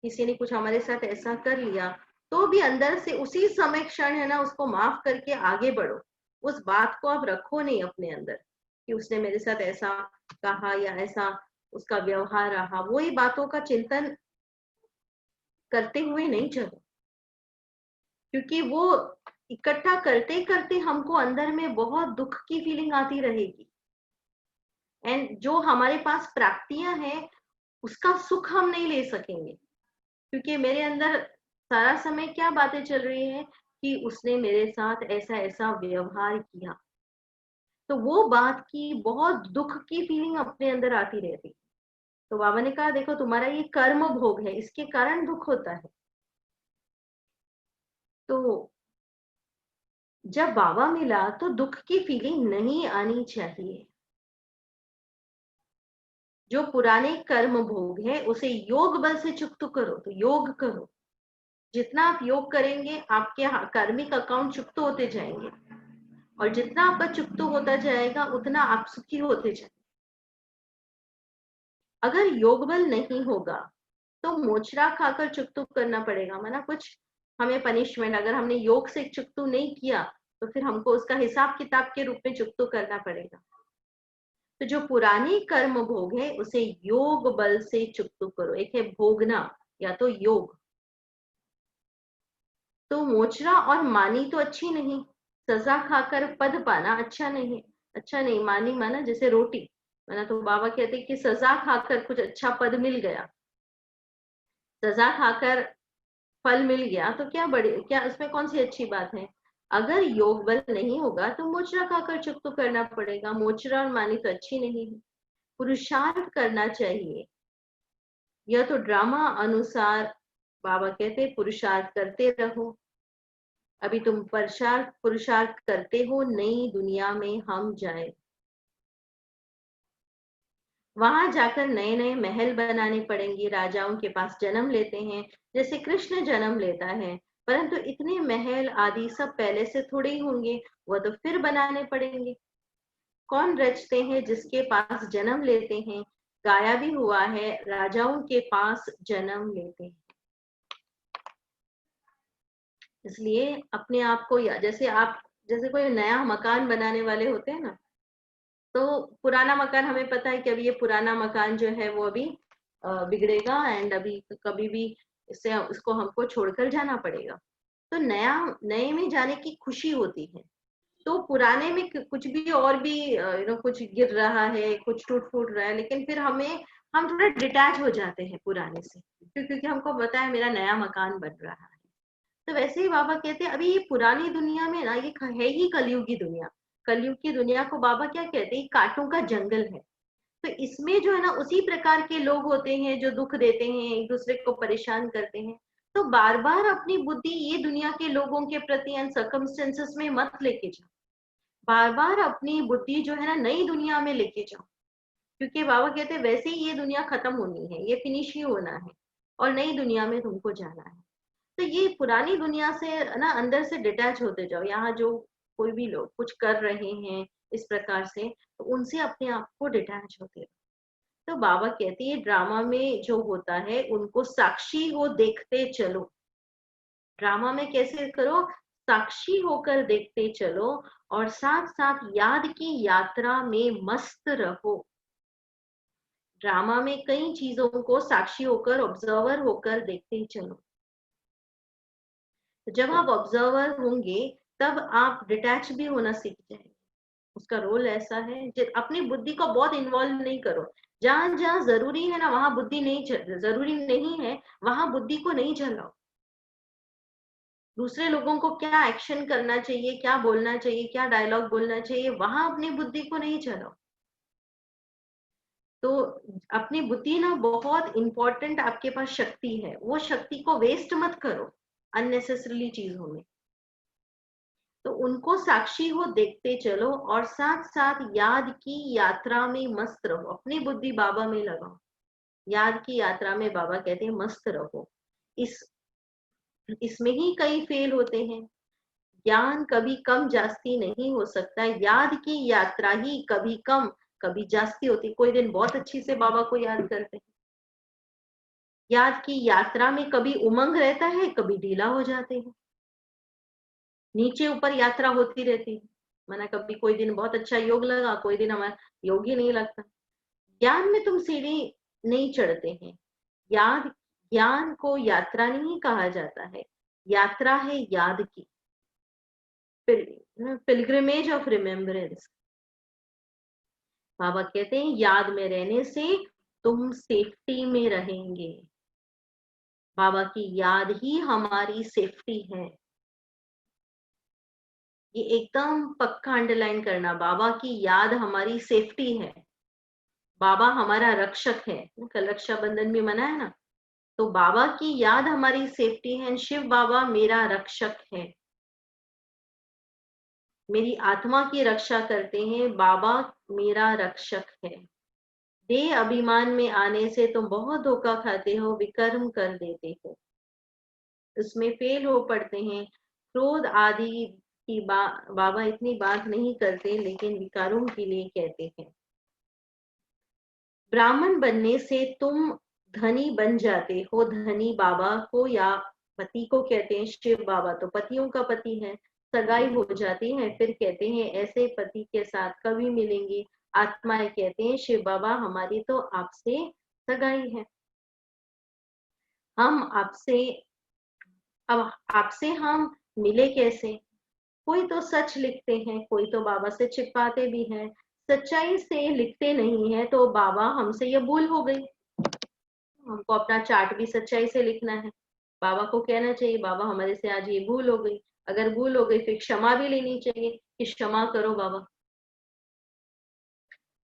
Speaker 1: किसी ने कुछ हमारे साथ ऐसा कर लिया, तो भी अंदर से उसी समय क्षण है ना, उसको माफ करके आगे बढ़ो। उस बात को आप रखो नहीं अपने अंदर कि उसने मेरे साथ ऐसा कहा या ऐसा उसका व्यवहार रहा, वही बातों का चिंतन करते हुए नहीं चलो, क्योंकि वो इकट्ठा करते करते हमको अंदर में बहुत दुख की फीलिंग आती रहेगी। एंड जो हमारे पास प्राप्तियां हैं उसका सुख हम नहीं ले सकेंगे, क्योंकि मेरे अंदर सारा समय क्या बातें चल रही है कि उसने मेरे साथ ऐसा ऐसा व्यवहार किया, तो वो बात की बहुत दुख की फीलिंग अपने अंदर आती रहती। तो बाबा ने कहा देखो तुम्हारा ये कर्म भोग है, इसके कारण दुख होता है। तो जब बाबा मिला तो दुख की फीलिंग नहीं आनी चाहिए। जो पुराने कर्म भोग है उसे योग बल से चुकता करो, तो योग करो। जितना आप योग करेंगे आपके कार्मिक अकाउंट चुकते होते जाएंगे, और जितना आपका चुकता होता जाएगा उतना आप सुखी होते जाएंगे। अगर योग बल नहीं होगा तो मोचरा खाकर चुकतू करना पड़ेगा, माना कुछ हमें पनिशमेंट, अगर हमने योग से चुकतू नहीं किया तो फिर हमको उसका हिसाब किताब के रूप में चुकतू करना पड़ेगा। तो जो पुराने कर्म भोग है उसे योग बल से चुकतू करो। एक है भोगना या तो योग। तो मोचरा और मानी तो अच्छी नहीं, सजा खाकर पद पाना अच्छा नहीं। अच्छा नहीं, मानी माना जैसे रोटी, माना तो बाबा कहते कि सजा खाकर कुछ अच्छा पद मिल गया, सजा खाकर फल मिल गया, तो क्या बड़ी, क्या उसमें कौन सी अच्छी बात है? अगर योग बल नहीं होगा तो मोचरा खाकर चुप तो करना पड़ेगा। मोचरा और मानी तो अच्छी नहीं है, पुरुषार्थ करना चाहिए। यह तो ड्रामा अनुसार बाबा कहते पुरुषार्थ करते रहो। अभी तुम पुरुषार्थ करते हो नई दुनिया में हम जाए, वहां जाकर नए नए महल बनाने पड़ेंगे, राजाओं के पास जन्म लेते हैं जैसे कृष्ण जन्म लेता है, परंतु इतने महल आदि सब पहले से थोड़े ही होंगे, वह तो फिर बनाने पड़ेंगे। कौन रचते हैं? जिसके पास जन्म लेते हैं। गाया भी हुआ है, राजाओं के पास जन्म लेते हैं। इसलिए अपने आप को जैसे आप, जैसे कोई नया मकान बनाने वाले होते हैं ना, तो पुराना मकान हमें पता है कि अभी ये पुराना मकान जो है वो अभी बिगड़ेगा, एंड अभी कभी भी इससे इसको हमको छोड़कर जाना पड़ेगा। तो नया, नए में जाने की खुशी होती है। तो पुराने में कुछ भी और भी कुछ गिर रहा है, कुछ टूट फूट रहा है, लेकिन फिर हम थोड़ा डिटैच हो जाते हैं पुराने से, क्योंकि हमको पता है मेरा नया मकान बन रहा है। तो वैसे ही बाबा कहते हैं अभी ये पुरानी दुनिया में ना, ये है ही कलयुग की दुनिया। कलयुग की दुनिया को बाबा क्या कहते हैं? कांटों का जंगल है। तो इसमें जो है ना उसी प्रकार के लोग होते हैं जो दुख देते हैं, एक दूसरे को परेशान करते हैं। तो बार बार अपनी बुद्धि ये दुनिया के लोगों के प्रति एंड सर्कमस्टेंसेस में मत लेके जाओ। बार बार अपनी बुद्धि जो है ना नई दुनिया में लेके जाओ, क्योंकि बाबा कहते हैं वैसे ही ये दुनिया खत्म होनी है, ये फिनिश ही होना है, और नई दुनिया में तुमको जाना है। तो ये पुरानी दुनिया से ना अंदर से डिटैच होते जाओ। यहाँ जो कोई भी लोग कुछ कर रहे हैं इस प्रकार से, तो उनसे अपने आप को डिटैच होते रहो। तो बाबा कहते हैं ड्रामा में जो होता है उनको साक्षी हो देखते चलो। ड्रामा में कैसे करो? साक्षी होकर देखते चलो, और साथ साथ याद की यात्रा में मस्त रहो। ड्रामा में कई चीजों को साक्षी होकर, ऑब्जर्वर होकर देखते चलो। जब आप ऑब्जर्वर होंगे तब आप डिटैच भी होना सीख जाएंगे। उसका रोल ऐसा है, अपनी बुद्धि को बहुत इन्वॉल्व नहीं करो। जहां जहां जरूरी है ना वहां बुद्धि नहीं जरूरी नहीं है वहां बुद्धि को नहीं चलाओ। दूसरे लोगों को क्या एक्शन करना चाहिए, क्या बोलना चाहिए, क्या डायलॉग बोलना चाहिए, वहां अपनी बुद्धि को नहीं चलाओ। तो अपनी बुद्धि ना बहुत इंपॉर्टेंट आपके पास शक्ति है, वो शक्ति को वेस्ट मत करो अननेसेसरीली चीजों में। तो उनको साक्षी हो देखते चलो और साथ साथ याद की यात्रा में मस्त रहो। अपनी बुद्धि बाबा में लगाओ, याद की यात्रा में बाबा कहते हैं मस्त रहो। इस इसमें ही कई फेल होते हैं। ज्ञान कभी कम जास्ती नहीं हो सकता, याद की यात्रा ही कभी कम कभी जास्ती होती। कोई दिन बहुत अच्छी से बाबा को याद करते हैं, याद की यात्रा में कभी उमंग रहता है, कभी ढीला हो जाते हैं, नीचे ऊपर यात्रा होती रहती है। माना कभी कोई दिन बहुत अच्छा योग लगा, कोई दिन हमारा योग ही नहीं लगता। ज्ञान में तुम सीढ़ी नहीं चढ़ते हैं। याद ज्ञान को यात्रा नहीं कहा जाता है, यात्रा है याद की, पिलग्रिमेज ऑफ रिमेम्बरेंस। बाबा कहते हैं याद में रहने से तुम सेफ्टी में रहेंगे। बाबा की याद ही हमारी सेफ्टी है। ये एकदम पक्का अंडरलाइन करना, बाबा की याद हमारी सेफ्टी है। बाबा हमारा रक्षक है, कल रक्षाबंधन भी मना है ना। तो बाबा की याद हमारी सेफ्टी है। शिव बाबा मेरा रक्षक है, मेरी आत्मा की रक्षा करते हैं, बाबा मेरा रक्षक है। देह अभिमान में आने से तुम बहुत धोखा खाते हो, विकर्म कर देते हो, उसमें फेल हो पड़ते हैं। क्रोध आदि की बाबा इतनी बात नहीं करते, लेकिन विकारों के लिए कहते हैं। ब्राह्मण बनने से तुम धनी बन जाते हो। धनी बाबा को या पति को कहते हैं, शिव बाबा तो पतियों का पति है। सगाई हो जाती है, फिर कहते हैं ऐसे पति के साथ कभी मिलेंगे। आत्माएं कहते हैं शिव बाबा हमारी तो आपसे सगाई है, हम आपसे, अब आपसे हम मिले कैसे। कोई तो सच लिखते हैं, कोई तो बाबा से छिपाते भी हैं। सच्चाई से लिखते नहीं है तो बाबा हमसे ये भूल हो गई। हमको अपना चार्ट भी सच्चाई से लिखना है, बाबा को कहना चाहिए बाबा हमारे से आज ये भूल हो गई। अगर भूल हो गई फिर क्षमा भी लेनी चाहिए कि क्षमा करो बाबा,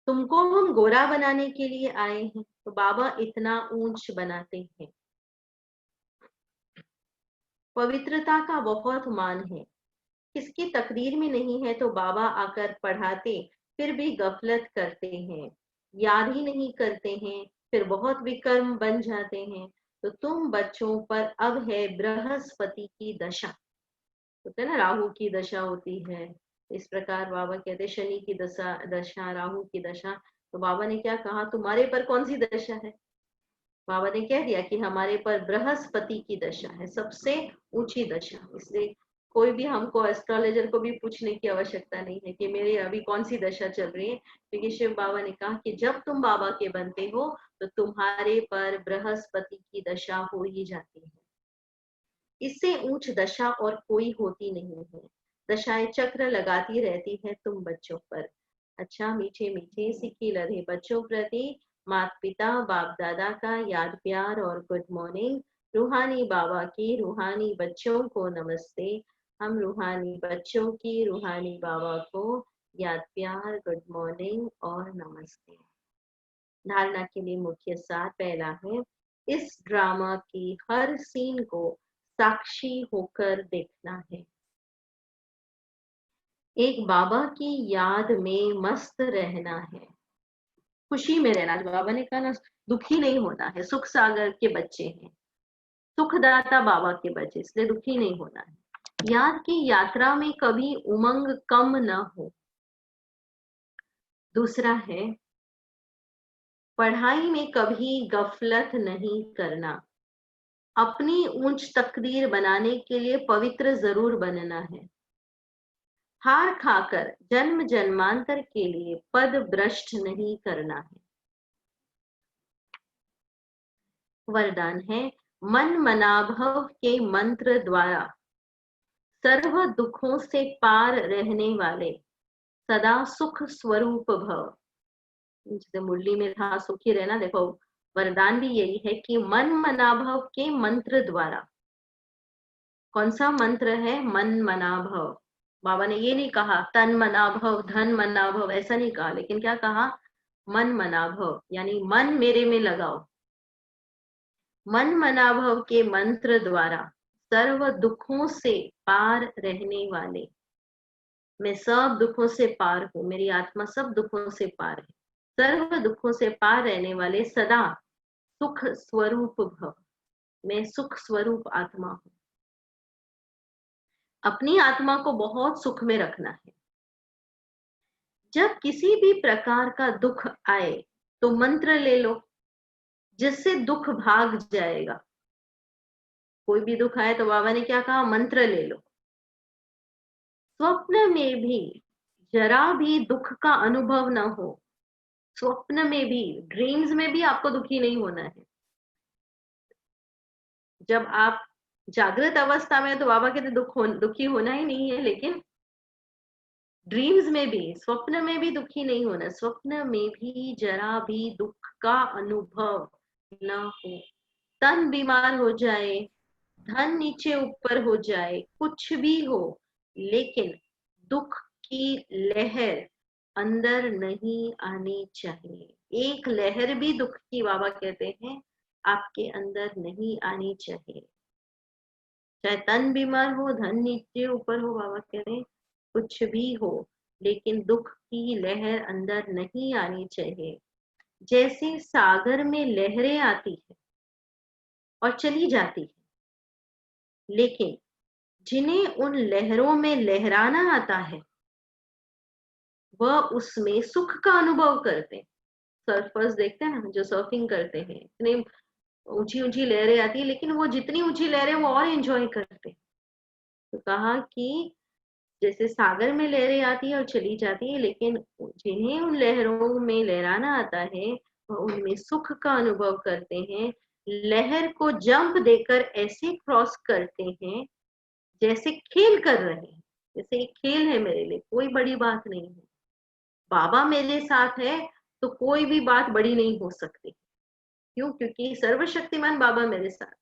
Speaker 1: तुमको हम गोरा बनाने के लिए आए हैं। तो बाबा इतना ऊंच बनाते हैं। पवित्रता का बहुत मान है, किसकी तकदीर में नहीं है तो बाबा आकर पढ़ाते, फिर भी गफलत करते हैं, याद ही नहीं करते हैं, फिर बहुत विकर्म बन जाते हैं। तो तुम बच्चों पर अब है बृहस्पति की दशा, होता है ना राहु की दशा होती है। इस प्रकार बाबा कहते हैं शनि की दशा दशा राहु की दशा। तो बाबा ने क्या कहा, तुम्हारे पर कौन सी दशा है। बाबा ने कह दिया कि हमारे पर बृहस्पति की दशा है, सबसे ऊंची दशा। इसलिए कोई भी हमको एस्ट्रोलॉजर को भी पूछने की आवश्यकता नहीं है कि मेरे अभी कौन सी दशा चल रही है, क्योंकि शिव बाबा ने कहा कि जब तुम बाबा के बनते हो तो तुम्हारे पर बृहस्पति की दशा हो ही जाती है। इससे ऊंच दशा और कोई होती नहीं है। दशाएं चक्र लगाती रहती है तुम बच्चों पर। अच्छा मीठे मीठे सिक्के लधे बच्चों प्रति माता पिता बाप दादा का याद प्यार और गुड मॉर्निंग। रूहानी बाबा की रूहानी बच्चों को नमस्ते। हम रूहानी बच्चों की रूहानी बाबा को याद प्यार गुड मॉर्निंग और नमस्ते। धारणा के लिए मुख्य सार पहला है, इस ड्रामा की हर सीन को साक्षी होकर देखना है। एक बाबा की याद में मस्त रहना है, खुशी में रहना। बाबा ने कहा ना दुखी नहीं होना है, सुख सागर के बच्चे हैं, सुखदाता बाबा के बच्चे, इसलिए दुखी नहीं होना है। याद की यात्रा में कभी उमंग कम न हो। दूसरा है पढ़ाई में कभी गफलत नहीं करना। अपनी ऊंच तकदीर बनाने के लिए पवित्र जरूर बनना है। हार खाकर जन्म जन्मांतर के लिए पद भ्रष्ट नहीं करना है। वरदान है मन मनाभव के मंत्र द्वारा सर्व दुखों से पार रहने वाले सदा सुख स्वरूप भव। जैसे मुरली में था सुखी रहना, देखो वरदान भी यही है कि मन मनाभव के मंत्र द्वारा। कौन सा मंत्र है? मन मनाभव। बाबा ने ये नहीं कहा तन मनाभव धन मनाभव, ऐसा नहीं कहा, लेकिन क्या कहा? मन मनाभव, यानी मन मेरे में लगाओ। मन मनाभव के मंत्र द्वारा सर्व दुखों से पार रहने वाले। मैं सब दुखों से पार हूं, मेरी आत्मा सब दुखों से पार है। सर्व दुखों से पार रहने वाले सदा सुख स्वरूप भव। मैं सुख स्वरूप आत्मा हूं। अपनी आत्मा को बहुत सुख में रखना है। जब किसी भी प्रकार का दुख आए तो मंत्र ले लो, जिससे दुख भाग जाएगा। कोई भी दुख आए तो बाबा ने क्या कहा? मंत्र ले लो। स्वप्न में भी जरा भी दुख का अनुभव न हो। स्वप्न में भी, ड्रीम्स में भी आपको दुखी नहीं होना है। जब आप जागृत अवस्था में तो बाबा कहते दुखी होना ही नहीं है, लेकिन ड्रीम्स में भी, स्वप्न में भी दुखी नहीं होना। स्वप्न में भी जरा भी दुख का अनुभव न हो। तन बीमार हो जाए, धन नीचे ऊपर हो जाए, कुछ भी हो, लेकिन दुख की लहर अंदर नहीं आनी चाहिए। एक लहर भी दुख की, बाबा कहते हैं, आपके अंदर नहीं आनी चाहिए। चाहे तन बीमार हो, धन नीचे ऊपर हो, बाबा कह रहे हैं कुछ भी हो, लेकिन दुख की लहर अंदर नहीं आनी चाहिए। जैसे सागर में लहरें आती है और चली जाती है, लेकिन जिन्हें उन लहरों में लहराना आता है वह उसमें सुख का अनुभव करते हैं। सर्फर्स देखते हैं ना, जो सर्फिंग करते हैं, इतनी ऊंची ऊंची लहरें आती है, लेकिन वो जितनी ऊंची लहरें वो और एंजॉय करते हैं। तो कहा कि जैसे सागर में लहरें आती है और चली जाती है, लेकिन जिन्हें उन लहरों में लहराना आता है वह उनमें सुख का अनुभव करते हैं। लहर को जंप देकर ऐसे क्रॉस करते हैं जैसे खेल कर रहे हैं। जैसे एक खेल है मेरे लिए, कोई बड़ी बात नहीं है। बाबा मेरे साथ है तो कोई भी बात बड़ी नहीं हो सकती। क्यों? क्योंकि सर्वशक्तिमान बाबा मेरे साथ,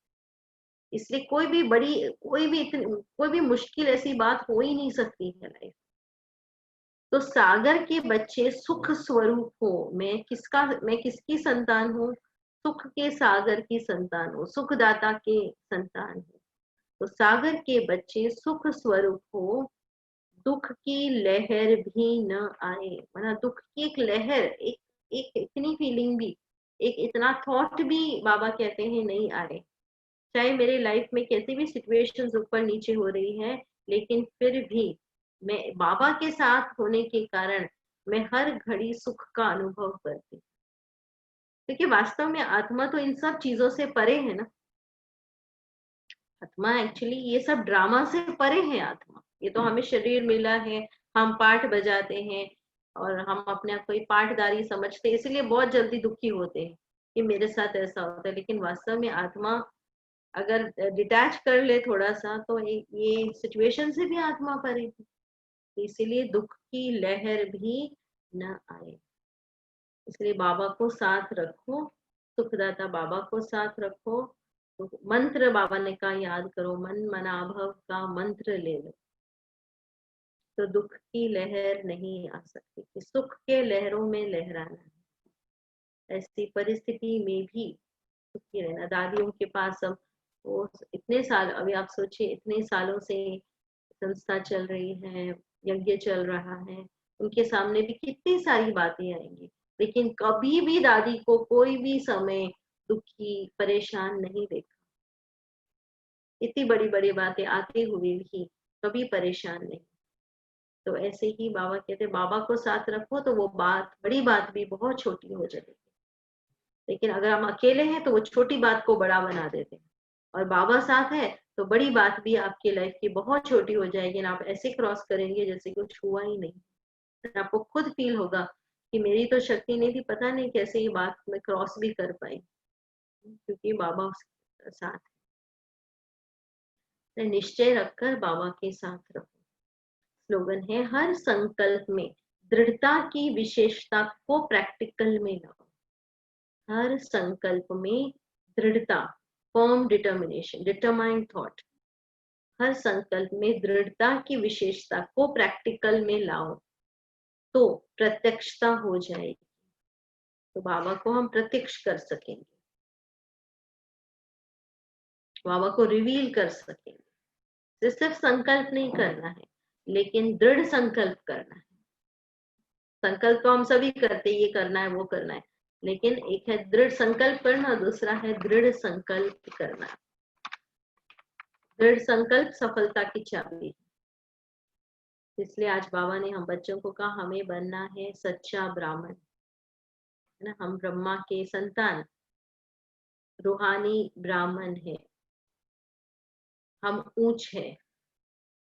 Speaker 1: इसलिए कोई भी मुश्किल ऐसी बात हो ही नहीं सकती है लाइफ। तो सागर के बच्चे सुख स्वरूप हो। मैं किसकी संतान हूँ? सुख के सागर की संतान हूँ, सुखदाता के संतान हूँ। तो सागर के बच्चे सुख स्वरूप हो, दुख की लहर भी न आए। मतलब दुख की एक लहर, एक इतनी फीलिंग भी, एक इतना थॉट भी बाबा कहते हैं नहीं आए। चाहे मेरे लाइफ में कैसी भी सिचुएशंस ऊपर नीचे हो रही है, लेकिन फिर भी मैं बाबा के साथ होने के कारण मैं हर घड़ी सुख का अनुभव करती। क्योंकि वास्तव में आत्मा तो इन सब चीजों से परे है ना। आत्मा एक्चुअली ये सब ड्रामा से परे है। आत्मा, ये तो हमें शरीर मिला है, हम पाठ बजाते हैं और हम अपने आप को ही पाठदारी समझते हैं, इसलिए बहुत जल्दी दुखी होते हैं कि मेरे साथ ऐसा होता है। लेकिन वास्तव में आत्मा अगर डिटैच कर ले थोड़ा सा तो ये सिचुएशन से भी आत्मा परेगी। इसीलिए दुख की लहर भी न आए। इसलिए बाबा को साथ रखो, सुखदाता बाबा को साथ रखो। तो मंत्र बाबा ने कहा याद करो, मन मनाभव का मंत्र ले लो तो दुख की लहर नहीं आ सकती। कि सुख के लहरों में लहराना है। ऐसी परिस्थिति में भी सुखी रहना। दादियों के पास अब वो इतने साल, अभी आप सोचिए इतने सालों से संस्था चल रही है, यज्ञ चल रहा है, उनके सामने भी कितनी सारी बातें आएंगी, लेकिन कभी भी दादी को कोई भी समय दुखी परेशान नहीं देखा। इतनी बड़ी बड़ी बातें आते हुए भी कभी परेशान नहीं। तो ऐसे ही बाबा कहते बाबा को साथ रखो तो वो बात, बड़ी बात भी बहुत छोटी हो जाएगी। लेकिन अगर हम अकेले हैं तो वो छोटी बात को बड़ा बना देते हैं, और बाबा साथ है तो बड़ी बात भी आपकी लाइफ की बहुत छोटी हो जाएगी ना। आप ऐसे क्रॉस करेंगे जैसे कुछ हुआ ही नहीं। आपको खुद फील होगा कि मेरी तो शक्ति नहीं थी, पता नहीं कैसे ये बात मैं क्रॉस भी कर पाई, क्योंकि बाबा साथ है। निश्चय रखकर बाबा के साथ रहो। स्लोगन है, हर संकल्प में दृढ़ता की विशेषता को प्रैक्टिकल में लाओ। हर संकल्प में दृढ़ता, फर्म डिटर्मिनेशन, डिटरमाइंड थॉट, हर संकल्प में दृढ़ता की विशेषता को प्रैक्टिकल में लाओ तो प्रत्यक्षता हो जाएगी। तो बाबा को हम प्रत्यक्ष कर सकेंगे, बाबा को रिवील कर सकेंगे। सिर्फ संकल्प नहीं करना है, लेकिन दृढ़ संकल्प करना है। संकल्प तो हम सभी करते, ये करना है वो करना है, लेकिन एक है दृढ़ संकल्प करना, दूसरा है दृढ़ संकल्प करना। दृढ़ संकल्प सफलता की चाबी है। इसलिए आज बाबा ने हम बच्चों को कहा हमें बनना है सच्चा ब्राह्मण, है ना। हम ब्रह्मा के संतान, रूहानी ब्राह्मण है। हम ऊंच है,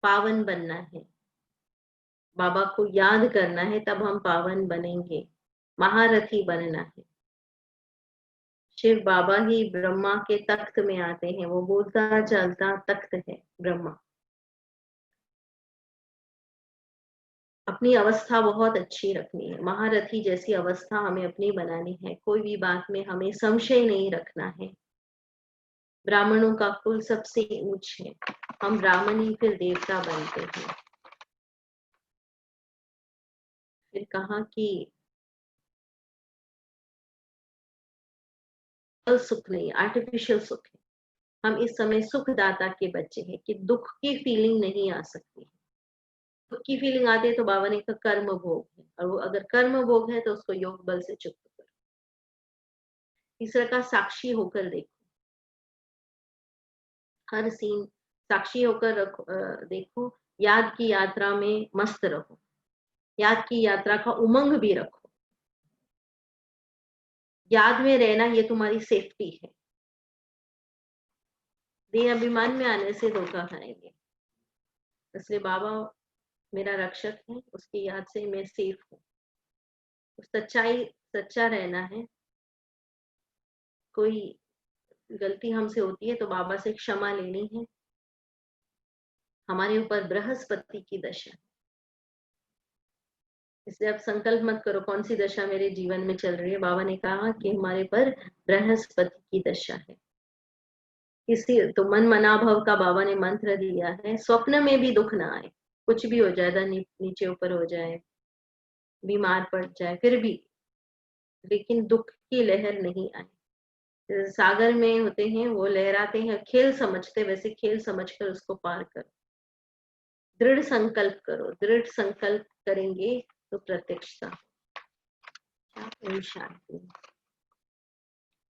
Speaker 1: पावन बनना है, बाबा को याद करना है, तब हम पावन बनेंगे। महारथी बनना है। शिव बाबा ही ब्रह्मा के तख्त में आते हैं, वो बोलता चलता तख्त है ब्रह्मा। अपनी अवस्था बहुत अच्छी रखनी है, महारथी जैसी अवस्था हमें अपनी बनानी है। कोई भी बात में हमें संशय नहीं रखना है। ब्राह्मणों का कुल सबसे ऊंच है, हम ब्राह्मण ही फिर देवता बनते हैं। फिर कहा कि सुख नहीं, आर्टिफिशियल सुख है। हम इस समय सुखदाता के बच्चे हैं कि दुख की फीलिंग नहीं आ सकती। दुख की फीलिंग आती है तो बाबा ने कहा कर्म भोग है, और वो अगर कर्म भोग है तो उसको योग बल से चुप करो। तीसरा का साक्षी होकर देखो, हर सीन साक्षी होकर रखो, देखो। याद की यात्रा में मस्त रहो, याद की यात्रा का उमंग भी रखो। याद में रहना ये तुम्हारी सेफ्टी है। देह अभिमान में आने से धोखा खाएंगे। इसलिए बाबा मेरा रक्षक है, उसकी याद से मैं सेफ हूँ। सच्चाई, सच्चा रहना है। कोई गलती हमसे होती है तो बाबा से क्षमा लेनी है। हमारे ऊपर बृहस्पति की दशा, इसलिए अब संकल्प मत करो कौन सी दशा मेरे जीवन में चल रही है। बाबा ने कहा कि हमारे पर बृहस्पति की दशा है। किसी तो मन मनाभव का बाबा ने मंत्र दिया है, स्वप्न में भी दुख ना आए। कुछ भी हो जाए, नीचे ऊपर हो जाए, बीमार पड़ जाए, फिर भी, लेकिन दुख की लहर नहीं आए। सागर में होते हैं वो लहराते हैं, खेल समझते, वैसे खेल समझकर उसको पार करो। दृढ़ संकल्प करो, दृढ़ संकल्प करेंगे तो प्रत्यक्षता। शांति।